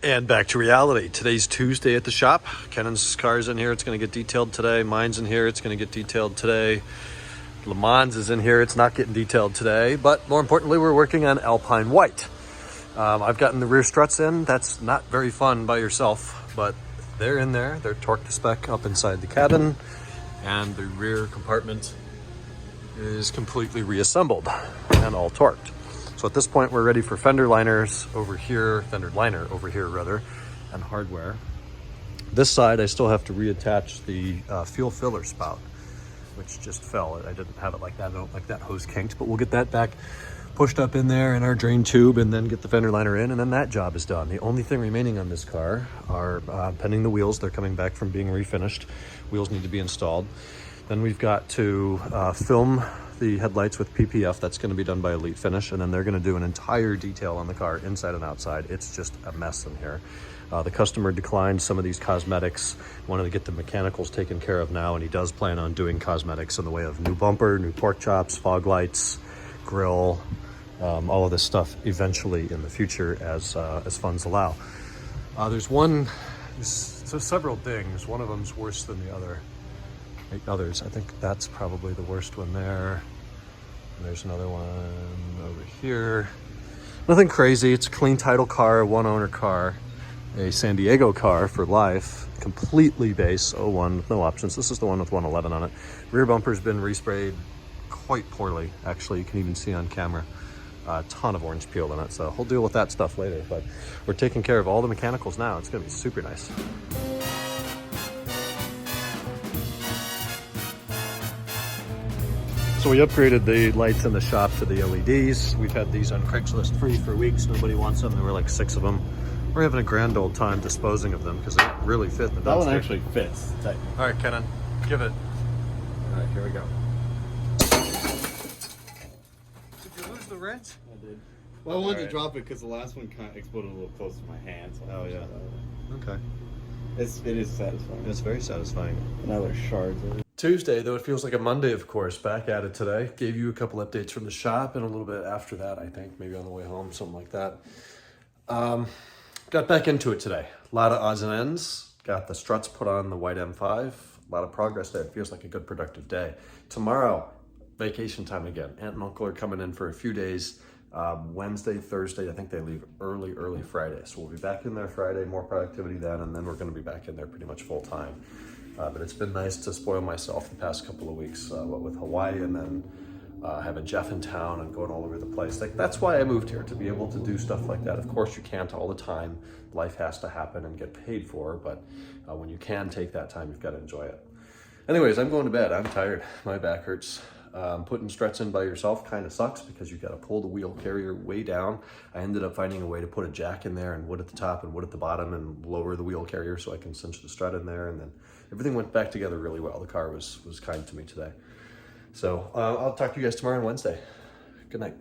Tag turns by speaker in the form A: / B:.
A: And back to reality. Today's Tuesday at the shop. Kennan's car's in here. It's going to get detailed today. Mine's in here. It's going to get detailed today. Le Mans is in here. It's not getting detailed today. But more importantly, we're working on Alpine White. I've gotten the rear struts in. That's not very fun by yourself, but they're in there. They're torqued to spec up inside the cabin. And the rear compartment is completely reassembled and all torqued. So at this point, we're ready for fender liner over here rather, and hardware. This side, I still have to reattach the fuel filler spout, which just fell. I didn't have it like that. I don't like that hose kinked, but we'll get that back pushed up in there in our drain tube and then get the fender liner in, and then that job is done. The only thing remaining on this car are pending the wheels. They're coming back from being refinished. Wheels need to be installed. Then we've got to film the headlights with PPF. That's going to be done by Elite Finish, and then they're going to do an entire detail on the car inside and outside. It's just a mess in here. The customer declined some of these cosmetics, wanted to get the mechanicals taken care of now, and he does plan on doing cosmetics in the way of new bumper, new pork chops, fog lights, grill, all of this stuff eventually in the future as funds allow. There's several things. One of them's worse than the others. I think that's probably the worst one there. And there's another one over here. Nothing crazy. It's a clean title car, one owner car, a San Diego car for life, completely base 01 with no options. This is the one with 111 on it. Rear bumper's been resprayed quite poorly, actually. You can even see on camera a ton of orange peel in it. So we'll deal with that stuff later, but we're taking care of all the mechanicals now. It's gonna be super nice. So we upgraded the lights in the shop to the LEDs. We've had these on Craigslist free for weeks. Nobody wants them. There were like 6 of them. We're having a grand old time disposing of them because they really fit in the dumpster.
B: That one actually fits.
A: All right, Kenan, give it. All right, here we go. Did you lose the wrench?
B: I did. Well, I wanted to drop it because the last one kind of exploded a little close to my hand. So
A: Oh, yeah. Okay.
B: It is satisfying.
A: It's very satisfying.
B: Now there's shards of it.
A: Tuesday, though it feels like a Monday, of course, back at it today. Gave you a couple updates from the shop and a little bit after that, I think, maybe on the way home, something like that. Got back into it today. A lot of odds and ends. Got the struts put on the white M5. A lot of progress there. It feels like a good productive day. Tomorrow, vacation time again. Aunt and uncle are coming in for a few days. Wednesday, Thursday, I think they leave early Friday. So we'll be back in there Friday, more productivity then, and then we're going to be back in there pretty much full time. But it's been nice to spoil myself the past couple of weeks, what with Hawaii and then having Jeff in town and going all over the place. Like, that's why I moved here, to be able to do stuff like that. Of course, you can't all the time. Life has to happen and get paid for, but when you can take that time, you've got to enjoy it. Anyways, I'm going to bed. I'm tired. My back hurts. Putting struts in by yourself kind of sucks because you've got to pull the wheel carrier way down. I ended up finding a way to put a jack in there and wood at the top and wood at the bottom and lower the wheel carrier so I can cinch the strut in there, and then everything went back together really well. The car was kind to me today. So I'll talk to you guys tomorrow on Wednesday. Good night.